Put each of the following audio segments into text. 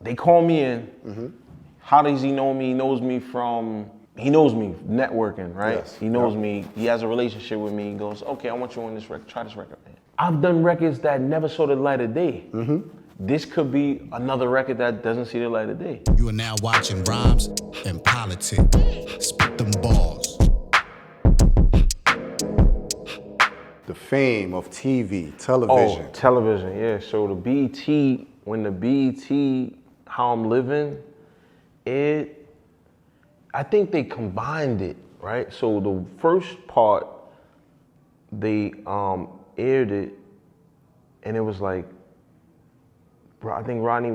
they call me in. How does he know me? He knows me networking, right? Yes. He knows me. He has a relationship with me. He goes, okay, I want you on this record. Try this record, man. I've done records that never saw the light of day. This could be another record that doesn't see the light of day. You are now watching Rhymes and Politic. Spit them balls. The fame of TV, television. Oh, television, yeah. So the BET, when the BET, How I'm Living, I think they combined it, right? So the first part, they aired it, and it was like, I think Rodney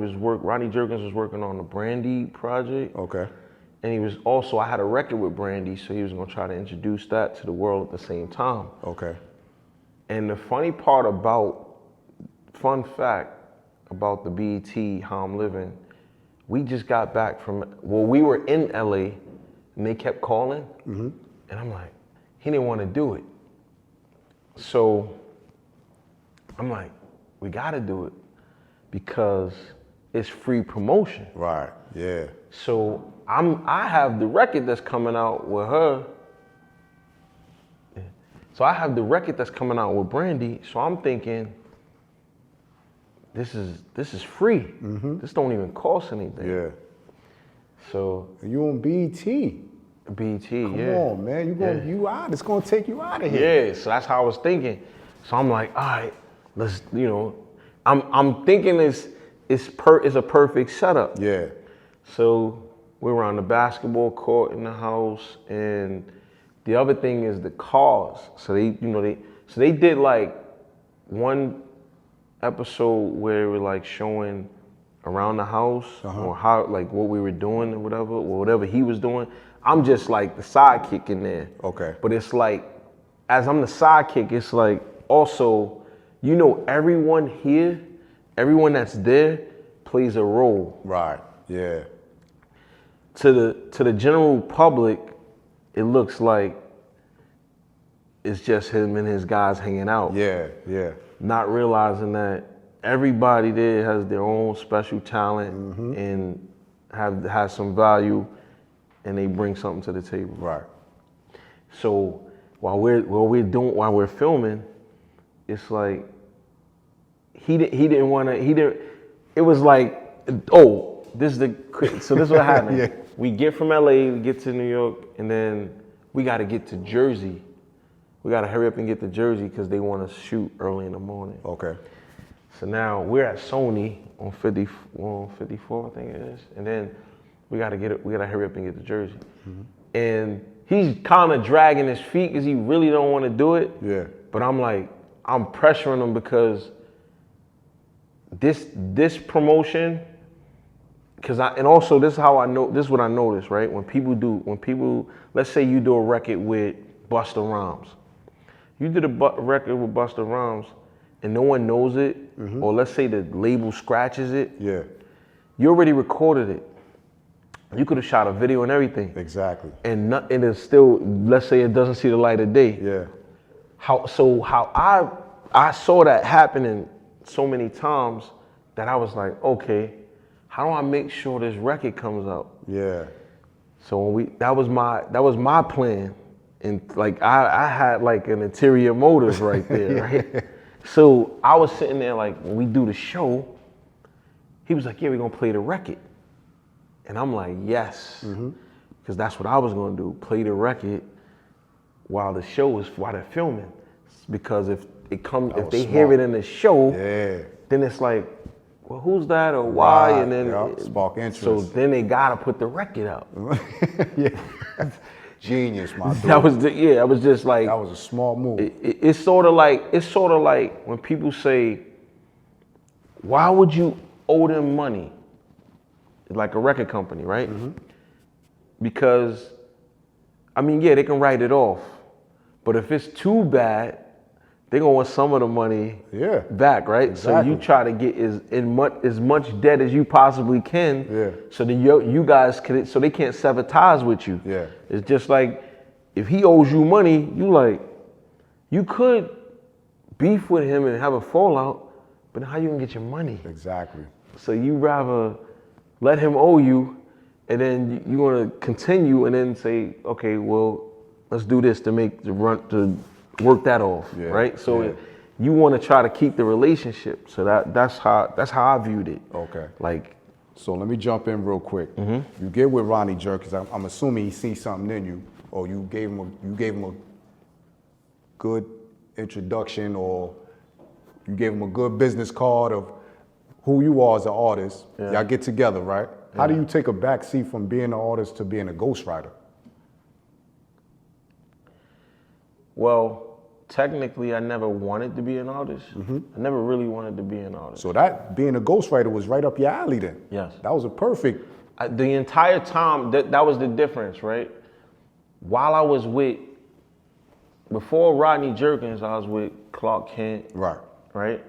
Jerkins was working on the Brandy project. Okay. And he was also, I had a record with Brandy, so he was gonna try to introduce that to the world at the same time. Okay. And the fun fact about the BET, How I'm Living, we just got back we were in LA, and they kept calling, and I'm like, he didn't want to do it. So I'm like, we gotta do it because it's free promotion. Right, yeah. So I have the record that's coming out with her. So I have the record that's coming out with Brandy. So I'm thinking, this is free. This don't even cost anything. Yeah. So You on BET? BET, Come yeah. on, man. You out. It's gonna take you out of here. Yeah, so that's how I was thinking. So I'm like, all right, let's, I'm thinking it's a perfect setup. Yeah. So we were on the basketball court in the house, and the other thing is the cars. So they did like one episode where we were like showing around the house or how, like what we were doing or whatever he was doing. I'm just like the sidekick in there. Okay. But it's like, as I'm the sidekick, it's like also, everyone here, everyone that's there plays a role. Right, yeah. To the general public, it looks like it's just him and his guys hanging out. Yeah, yeah. Not realizing that everybody there has their own special talent and has some value, and they bring something to the table. Right. So while we're filming, it's like it was like, oh, this is what happened. Yeah. We get from LA, we get to New York, and then we got to get to Jersey. We got to hurry up and get to Jersey because they want to shoot early in the morning. Okay. So now we're at Sony on 54, I think it is, and then we got to hurry up and get to Jersey. And he's kind of dragging his feet because he really don't want to do it. Yeah. But I'm pressuring him because this promotion, and also this is how I know, this is what I noticed, right? When people, let's say you do a record with Busta Rhymes. You did a record with Busta Rhymes and no one knows it, or let's say the label scratches it. Yeah. You already recorded it. You could have shot a video and everything. Exactly. And it's still, let's say it doesn't see the light of day. Yeah. How I saw that happening so many times that I was like, okay, how do I make sure this record comes out? Yeah. So that was my plan, and like I had like an interior motive right there, right? So I was sitting there like, when we do the show, he was like, yeah, we're gonna play the record, and I'm like, yes, because that's what I was gonna do, play the record while they're filming, because if they hear it in the show, then it's like, well, who's that or why? Right, and then spark interest. So then they gotta put the record out. Yeah. Genius, my dude. I was just like, that was a smart move. It's sort of like when people say, why would you owe them money? Like a record company, right? Because, I mean, yeah, they can write it off, but if it's too bad, they're gonna want some of the money back, right? Exactly. So you try to get as much debt as you possibly can, so that you guys so they can't sever ties with you. Yeah. It's just like, if he owes you money, you could beef with him and have a fallout, but how you gonna get your money? Exactly. So you rather let him owe you, and then you want to continue and then say, okay, well, let's do this to work that off, right? So you want to try to keep the relationship. So that's how I viewed it. Okay. Like, so let me jump in real quick. You get with Ronnie Jerk, because I'm assuming he sees something in you, or you gave him a good introduction, or you gave him a good business card of who you are as an artist. Y'all get together, right? How do you take a back seat from being an artist to being a ghostwriter? Well, technically, I never wanted to be an artist. I never really wanted to be an artist. So that being a ghostwriter was right up your alley then. Yes. That was a perfect. The entire time, that was the difference, right? While I was before Rodney Jerkins, I was with Clark Kent. Right. Right?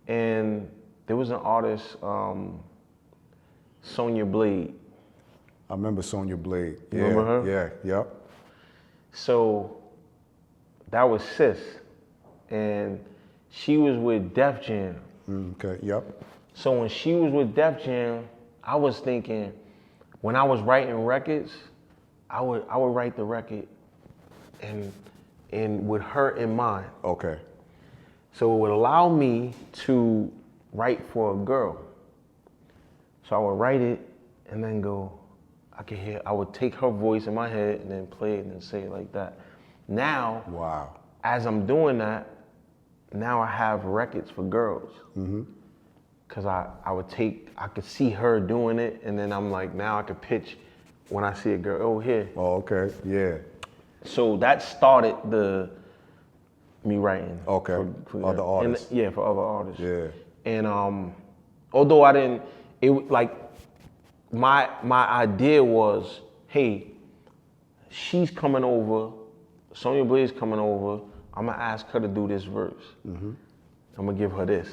And there was an artist, Sonya Blade. I remember Sonya Blade. Yeah, Remember her? Yeah, yep. So that was Sis. And she was with Def Jam. Okay, yep. So when she was with Def Jam, I was thinking, when I was writing records, I would write the record and with her in mind. Okay. So it would allow me to write for a girl. So I would write it and then go, I would take her voice in my head and then play it and say it like that. Now, wow. As I'm doing that, now I have records for girls. Cause I could see her doing it, and then I'm like, now I could pitch when I see a girl, oh, here. Oh, okay, yeah. So that started me writing. Okay, for other artists. For other artists. Yeah. And although I didn't, my idea was, hey, she's coming over, Sonya Blade's coming over, I'm gonna ask her to do this verse. I'm gonna give her this.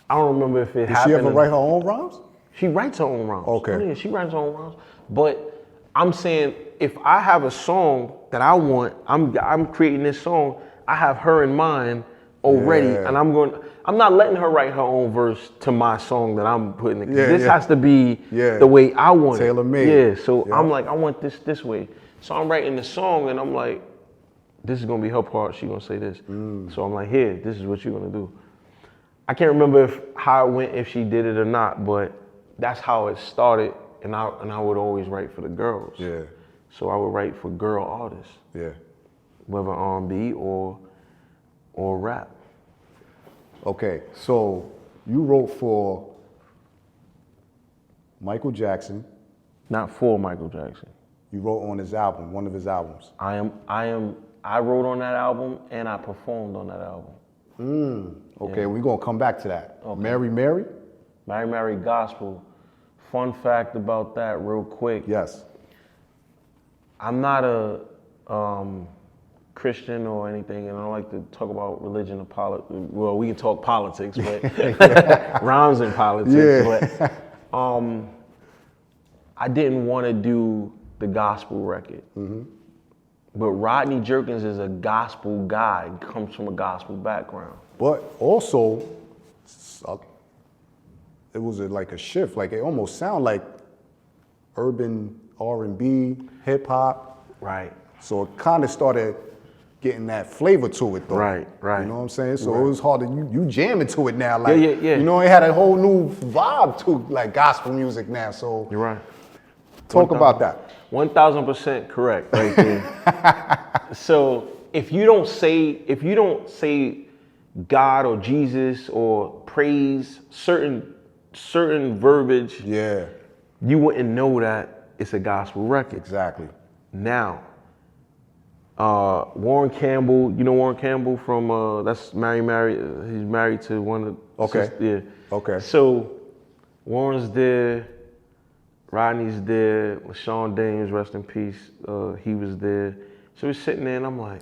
I don't remember if it happened. Did she ever write her own rhymes? She writes her own rhymes. Okay. Oh, yeah, she writes her own rhymes. But I'm saying, if I have a song that I want, I'm creating this song, I have her in mind already, and I'm not letting her write her own verse to my song that I'm putting it. This has to be the way I want it. Tailor-made. Yeah, so I'm like, I want this way. So I'm writing the song and I'm like, this is gonna be her part, she gonna say this. So I'm like, here, this is what you're gonna do. I can't remember how it went, if she did it or not, but that's how it started, and I would always write for the girls. Yeah. So I would write for girl artists. Yeah. Whether R&B or rap. Okay, so you wrote for Michael Jackson. Not for Michael Jackson. You wrote on his album, one of his albums. I wrote on that album and I performed on that album. Okay, we're gonna come back to that. Okay. Mary? Mary Gospel. Fun fact about that real quick. Yes. I'm not a Christian or anything, and I don't like to talk about religion or politics. Well, we can talk politics, but rhymes and politics. Yeah. But I didn't want to do the gospel record. But Rodney Jerkins is a gospel guy, comes from a gospel background. But also, it was like a shift. Like it almost sounded like urban R&B, hip hop. Right. So it kind of started getting that flavor to it, though. Right. You know what I'm saying? So it was hard to you jam into it now. Like, Yeah. You know, it had a whole new vibe to like gospel music now. So You're right. talk about that. 1000% correct, right there. So if you don't say God or Jesus or praise certain verbiage, you wouldn't know that it's a gospel record. Exactly. Now, Warren Campbell, you know Warren Campbell from that's Mary. He's married to one of Okay. Okay. So Warren's there. Rodney's there, LaShawn Dames, rest in peace, he was there. So we're sitting there and I'm like,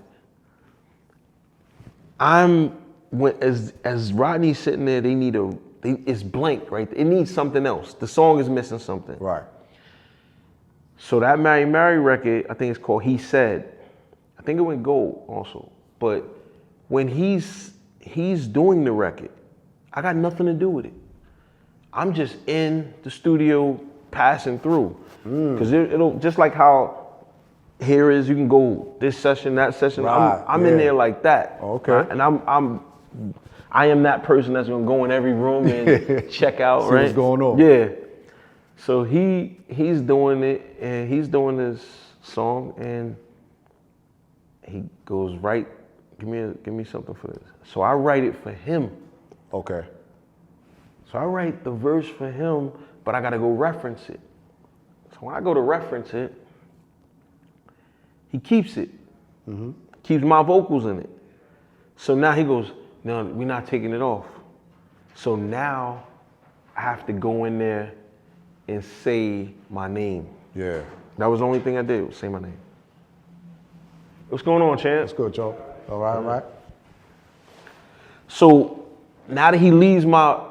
as Rodney's sitting there, it's blank, right? It needs something else. The song is missing something. Right. So that Mary record, I think it's called He Said. I think it went gold also. But when he's doing the record, I got nothing to do with it. I'm just in the studio passing through. Because it'll, just like how here is, you can go this session, that session. Right, I'm in there like that. Okay. Right? And I am that person that's gonna go in every room and check out, See right? what's going on. Yeah. So he's doing it, and he's doing this song, and he goes, right, give me something for this. So I write it for him. Okay. So I write the verse for him, but I gotta go reference it. So when I go to reference it, he keeps it. Keeps my vocals in it. So now he goes, no, we're not taking it off. So now I have to go in there and say my name. Yeah. That was the only thing I did, was say my name. What's going on, Chance? That's good, Joe. All right, all right. So now that he leaves my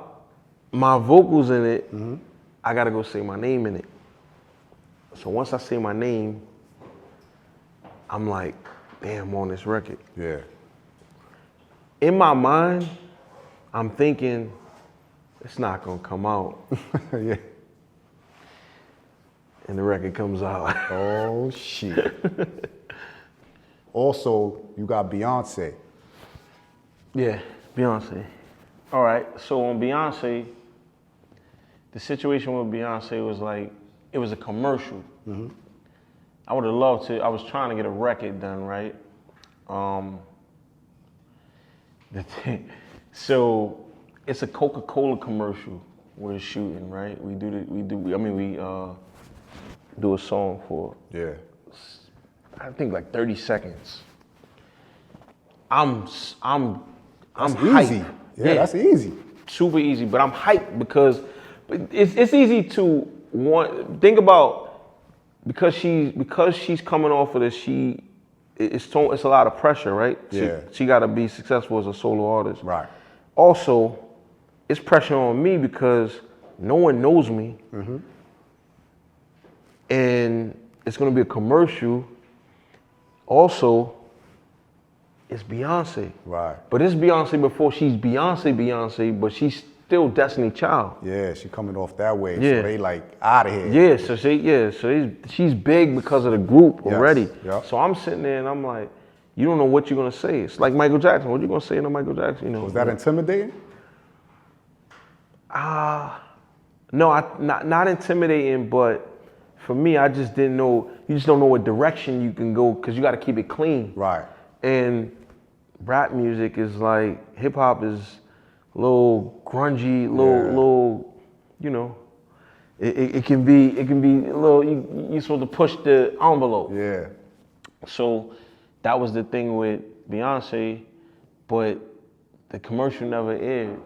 vocals in it, I gotta go say my name in it. So once I say my name, I'm like, damn, I'm on this record. Yeah. In my mind, I'm thinking, it's not gonna come out. Yeah. And the record comes out. Oh, shit. Also, you got Beyonce. Yeah, Beyonce. All right, so on Beyonce, the situation with Beyonce was like, it was a commercial. I would have loved to, I was trying to get a record done, right? So it's a Coca-Cola commercial we're shooting, right? We do a song for, Yeah. I think like 30 seconds. I'm That's hyped. easy. Yeah, that's easy. Super easy, but I'm hyped because it's easy to think about, because she's coming off of this, it's a lot of pressure, right? Yeah. She got to be successful as a solo artist. Right. Also, it's pressure on me because no one knows me, and it's gonna be a commercial. Also, it's Beyonce. Right. But it's Beyonce before she's Beyonce, but she's still Destiny Child. Yeah, she coming off that way, Yeah. so they like out of here. Yeah, so she's big because of the group Yes, already. yeah. So I'm sitting there and I'm like, you don't know what you're gonna say. It's like Michael Jackson. What you gonna say to Michael Jackson? You know. Was that intimidating? No, not intimidating, but for me, I just didn't know. You just don't know what direction you can go because you got to keep it clean. Right. And rap music is like, hip hop is a little grungy, little, you know. It can be a little. You're supposed to push the envelope. Yeah. So that was the thing with Beyonce, but the commercial never aired.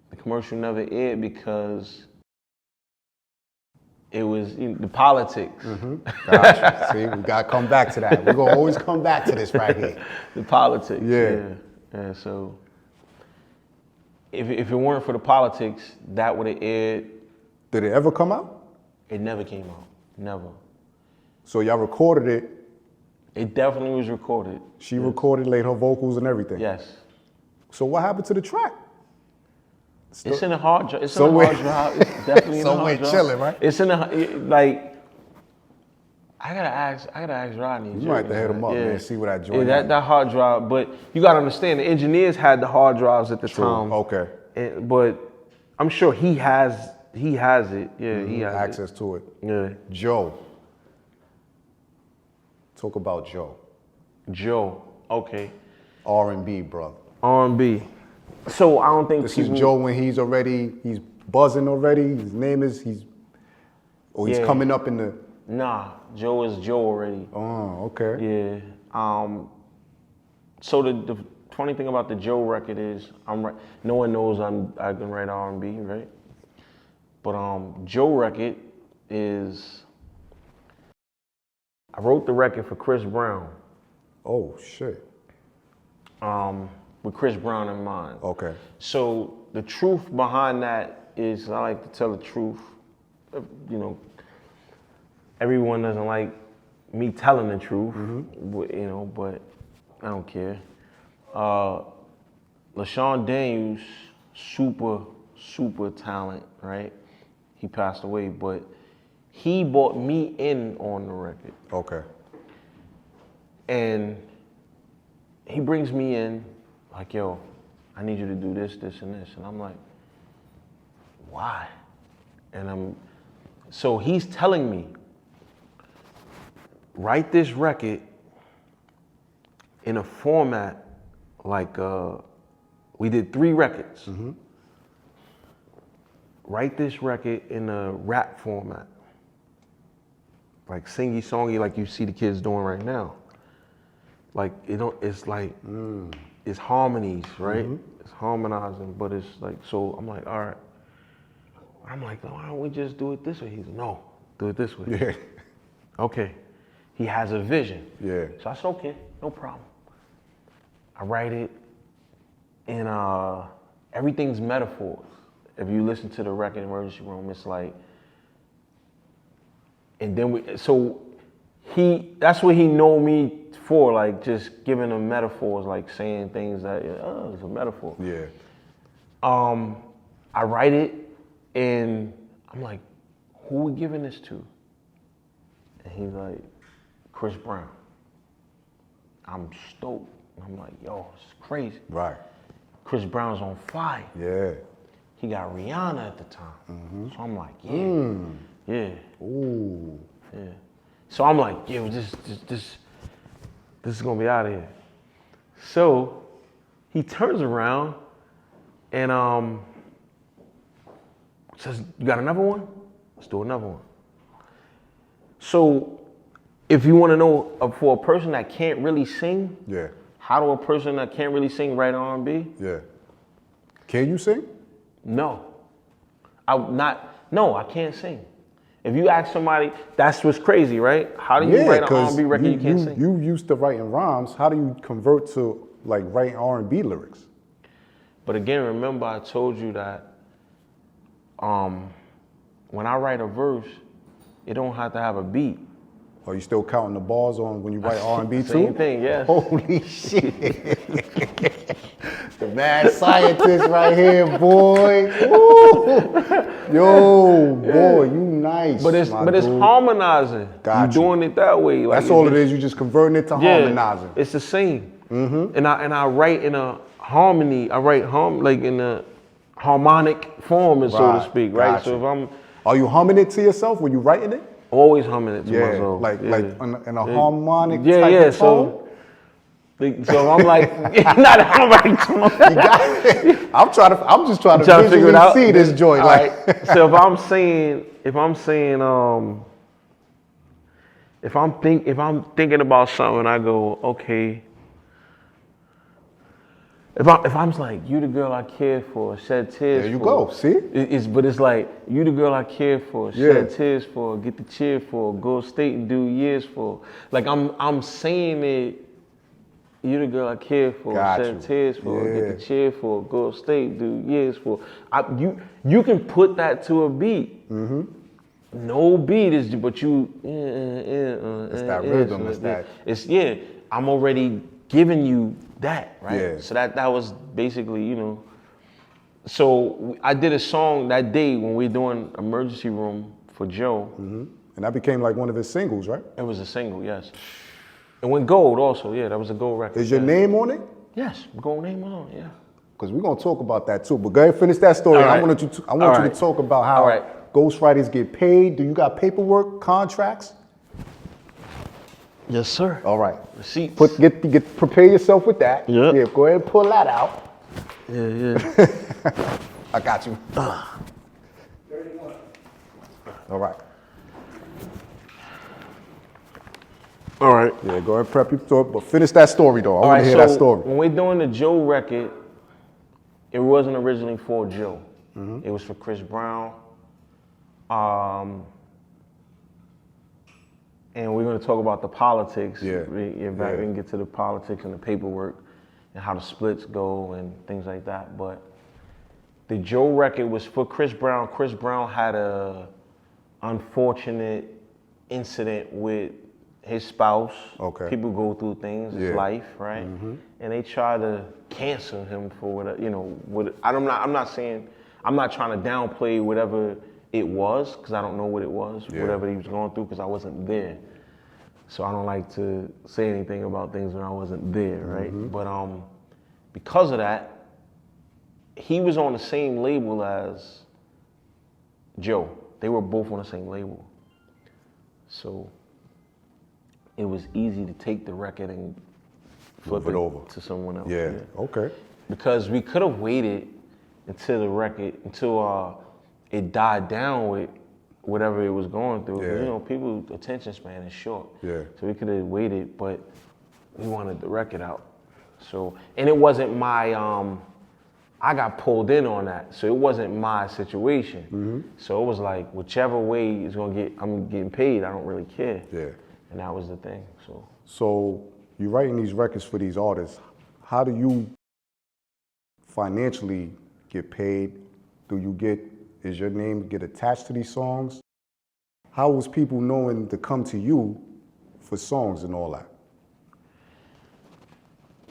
The commercial never aired because it was the politics. Gotcha. See, we gotta come back to that. We're gonna always come back to this right here. The politics. Yeah. Yeah. So if it weren't for the politics, that would have aired. Did it ever come out? It never came out. Never. So y'all recorded it. It definitely was recorded. She recorded, laid her vocals and everything. Yes. So what happened to the track? It's in a hard drive. It's in Somewhere- a hard drive. It's definitely in a Somewhere hard drive. chilling, right? It's in a like. I gotta ask Rodney. You might have to hit him up, man. See what I joined. Yeah, that hard drive. But you gotta understand, the engineers had the hard drives at the True. time. Okay. But I'm sure he has it. Yeah, he has Access to it. Yeah. Joe. Talk about Joe. Joe. Okay. R&B, brother. R&B. So I don't think This people, is Joe when he's buzzing already. His name is, he's Yeah. coming up in the, Nah, Joe is Joe already. oh, okay. Yeah. So the funny thing about the Joe record is no one knows I can write R&B, right? But Joe record is, I wrote the record for Chris Brown. Oh, shit. With Chris Brown in mind. Okay. So the truth behind that is, I like to tell the truth. You know, everyone doesn't like me telling the truth, you know, but I don't care. LaShawn Daniels, super super talent, right? He passed away, but he brought me in on the record. Okay. And he brings me in like, yo, I need you to do this, this, and this. And I'm like, why? And so he's telling me, write this record in a format like, we did 3 records. Mm-hmm. Write this record in a rap format. Like singy songy like you see the kids doing right now. Like it's like it's harmonies, right? Mm-hmm. It's harmonizing, but it's like, so I'm like, all right. I'm like, why don't we just do it this way? He's like, no, do it this way. Yeah. Okay. He has a vision. Yeah. So I said, okay, no problem. I write it, and everything's metaphors. If you listen to the record Emergency Room, it's like, and then that's what he know me for, like just giving them metaphors, like saying things that, oh, it's a metaphor. Yeah. I write it, and I'm like, who we giving this to? And he's like, Chris Brown. I'm stoked. I'm like, yo, it's crazy. Right. Chris Brown's on fire. Yeah. He got Rihanna at the time. Mm-hmm. So I'm like, yeah, yeah, Ooh. yeah. So I'm like, yo, this is gonna be out of here. So he turns around and says, you got another one? Let's do another one. So if you want to know, for a person that can't really sing, Yeah. how do a person that can't really sing write R&B? Yeah. Can you sing? No. I can't sing. If you ask somebody, that's what's crazy, right? How do you write an R&B record you can't sing? You used to writing rhymes. How do you convert to like writing R&B lyrics? But again, remember I told you that when I write a verse, it don't have to have a beat. Are you still counting the bars on when you write R&B too? Same thing, yes. Holy shit. The mad scientist right here, boy. Woo. Yo, boy, you nice. But it's harmonizing. Got You're you. doing it that way. Like, That's all it is. You just converting it to harmonizing. It's the same. Mm-hmm. And I write in a harmony. I write like in a harmonic form, so to speak, right? Got So you. if I'm Are you humming it to yourself when you writing it? always humming it to myself. Like yeah. in a harmonic Yeah, type yeah. of tone? So I'm like, not harmonic tone. You got it. I'm just trying to Trying to figure it out. see this joint. All Like, right. So if I'm saying, if I'm thinking about something, I go, okay. If I'm like, you the girl I care for, shed tears for. there you go. See? But it's like, you the girl I care for, Yeah. shed tears for, get the cheer for, go state and do years for. Like I'm saying it, you the girl I care for, Got shed you. tears for, Yeah. get the cheer for, go state, do years for. You can put that to a beat. Mm-hmm. No beat is, but you. It's that rhythm. It's that. It's I'm already giving you that, right? Yeah. So that was basically, So I did a song that day when we were doing Emergency Room for Joe. Mm-hmm. And that became like one of his singles, right? It was a single, yes. It went gold also, yeah. That was a gold record. Is your name on it? Yes, gold name on, yeah. Because we're going to talk about that too. But go ahead and finish that story. All right. I want you to All right. talk about how All right. ghostwriters get paid. Do you got paperwork, contracts? Yes, sir. All right. Receipts. Prepare yourself with that. Yep. Yeah, go ahead and pull that out. Yeah. I got you. 31. All right. All right. Yeah, go ahead and prep your story. But finish that story, though. I All want right, to hear that so story. when we're doing the Joe record, it wasn't originally for Joe. Mm-hmm. It was for Chris Brown. And we're going to talk about the politics. Yeah. We can get to the politics and the paperwork and how the splits go and things like that. But the Joe record was for Chris Brown. Chris Brown had a unfortunate incident with his spouse. Okay. People go through things. It's Yeah. life, right? Mm-hmm. And they try to cancel him for what I'm not saying I'm not trying to downplay whatever it was, because I don't know what it was, Yeah. whatever he was going through, because I wasn't there. So I don't like to say anything about things when I wasn't there, right? But because of that, he was on the same label as Joe. They were both on the same label. So it was easy to take the record and flip Move it over to someone else. Yeah. Okay. Because we could have waited until the record, until it died down with whatever it was going through. Yeah. You know, people's attention span is short. Yeah. So we could have waited, but we wanted the record out. So, and it wasn't my, I got pulled in on that. So it wasn't my situation. So it was like, whichever way is gonna get, I'm getting paid, I don't really care. Yeah. And that was the thing, so. So you're writing these records for these artists. How do you financially get paid? Is your name get attached to these songs? How was people knowing to come to you for songs and all that?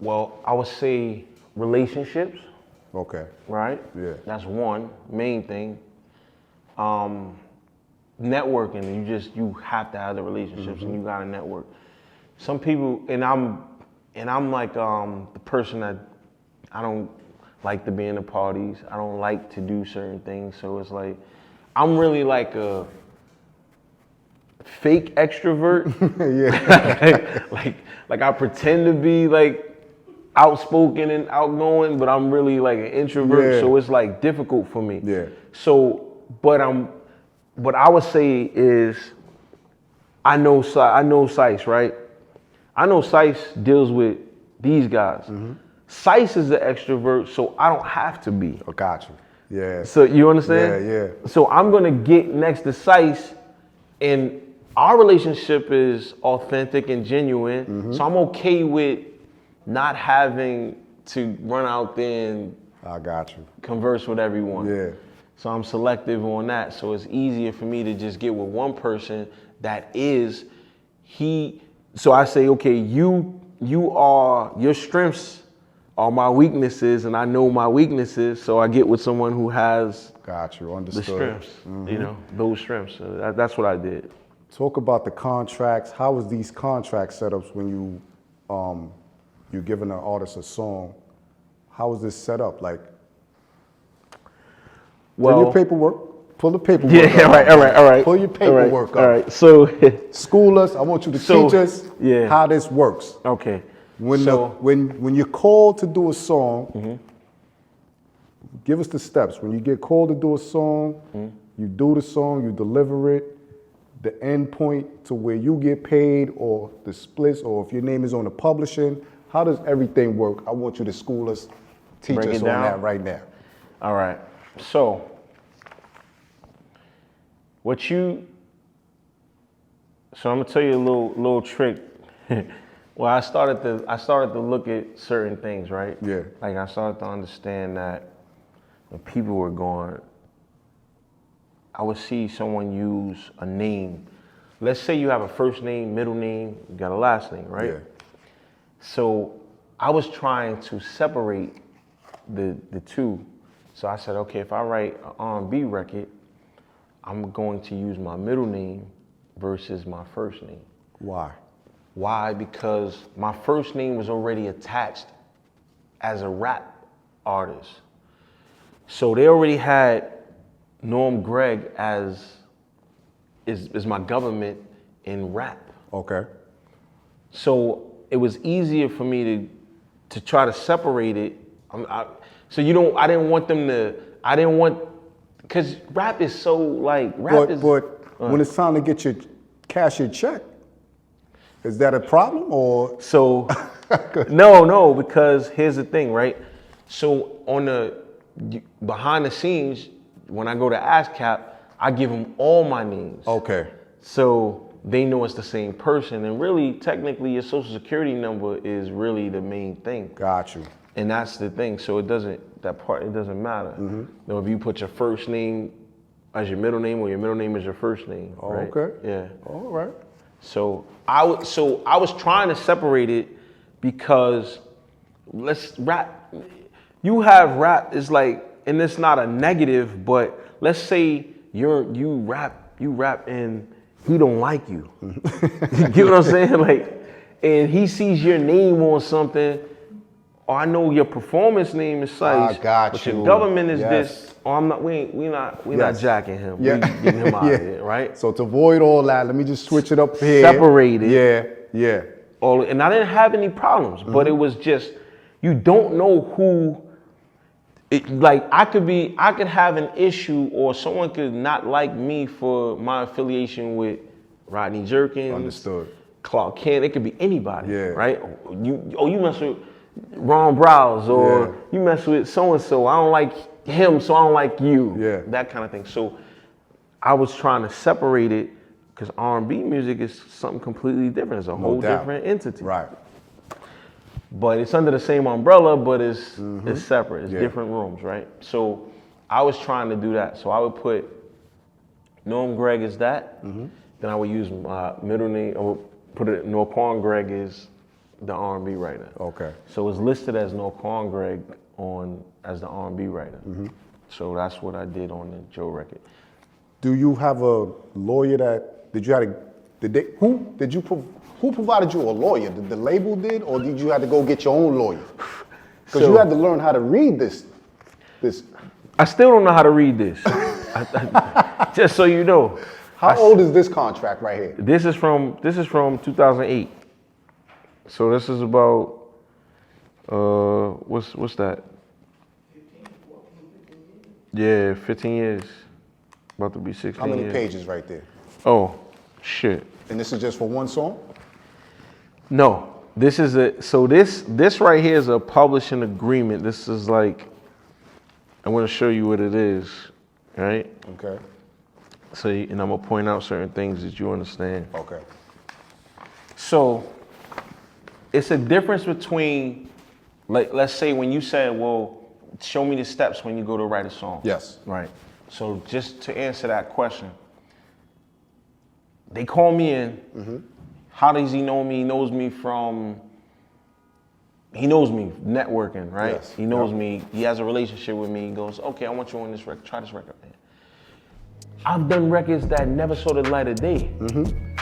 Well, I would say relationships, Okay. right? Yeah. That's one main thing. Networking, you have to have the relationships and you gotta network. Some people, and I'm like the person that I don't like to be in the parties. I don't like to do certain things. So it's like, I'm really like a fake extrovert. Yeah. like I pretend to be like outspoken and outgoing, but I'm really like an introvert. Yeah. So it's like difficult for me. Yeah. So, what I would say is, I know Cise, right? I know Cise deals with these guys. Cise is an extrovert, so I don't have to be. I got you. Yeah. So you understand? Yeah, yeah. So I'm gonna get next to Cise, and our relationship is authentic and genuine. So I'm okay with not having to run out there and I got you. converse with everyone. Yeah. So I'm selective on that. So it's easier for me to just get with one person that is so I say, okay, your strengths are my weaknesses, and I know my weaknesses, so I get with someone who has Got you. the Understood. strengths, you know, those strengths. So that's what I did. Talk about the contracts. How was these contract setups when you're giving an artist a song? How was this set up? Like, pull your paperwork. Pull the paperwork Yeah, up. all right. Pull your paperwork up. All right, so School us. I want you to So, teach us yeah. how this works. okay. When you're called to do a song, give us the steps. When you get called to do a song, you do the song, you deliver it, the end point to where you get paid, or the splits, or if your name is on the publishing, how does everything work? I want you to school us, teach Break us it on down. that right now. All right. So I'm gonna tell you a little trick. Well, I started to look at certain things, right? Yeah. Like I started to understand that when people were going, I would see someone use a name. Let's say you have a first name, middle name, you got a last name, right? Yeah. So I was trying to separate the two. So I said, okay, if I write an R&B record, I'm going to use my middle name versus my first name. Why? Why? Because my first name was already attached as a rap artist. So they already had Norm Gregg is my government in rap. Okay. So it was easier for me to try to separate it. I didn't want, because rap is so like, But when it's time to get your cash your check, is that a problem or? So, no, because here's the thing, right? So behind the scenes, when I go to ASCAP, I give them all my names. Okay. So they know it's the same person. And really, technically, your social security number is really the main thing. Got you. And that's the thing. So it doesn't matter. You know, if you put your first name as your middle name or your middle name as your first name. Oh, right? okay. Yeah. All right. So I was trying to separate it because you have rap is like and it's not a negative, but let's say you rap and he don't like you. You get what I'm saying? Like, and he sees your name on something, or I know your performance name is Cise, but your government is this. Oh, I'm not. We not jacking him. We getting him out of here, right? So to avoid all that, let me just switch it up here. Separated. Yeah. And I didn't have any problems, but it was just you don't know who. I could have an issue, or someone could not like me for my affiliation with Rodney Jerkins. Understood. Clark Kent. It could be anybody, right? You mess with Ron Browse, or you mess with so and so. I don't like him, so I don't like you. Yeah. That kind of thing. So I was trying to separate it because R&B music is something completely different. It's a whole different entity. Right. But it's under the same umbrella, but it's separate. It's different rooms, right? So I was trying to do that. So I would put Norm Gregg as that. Then I would use my middle name. I would put it Norquan Gregg is the R&B writer. Okay. So it's listed as Norquan Gregg as the R&B writer. So that's what I did on the Joe record. Do you have a lawyer who provided you a lawyer? Did the label did, or did you have to go get your own lawyer? Because you had to learn how to read this. I still don't know how to read this. Just so you know. How old is this contract right here? This is from 2008. So this is about what's that? 15 years. About to be 16 years. How many pages right there? Oh, shit. And this is just for one song? No. This is this right here is a publishing agreement. This is like, I want to show you what it is, right? Okay. So, and I'm gonna point out certain things that you understand. Okay. So, it's a difference between, like, let's say when you said, well, show me the steps when you go to write a song. Yes. Right. So just to answer that question, they call me in. How does he know me? He knows me networking, right? Yes. He knows me. He has a relationship with me. He goes, okay, I want you on this record. Try this record. I've done records that never saw the light of day.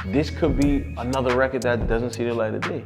This could be another record that doesn't see the light of day.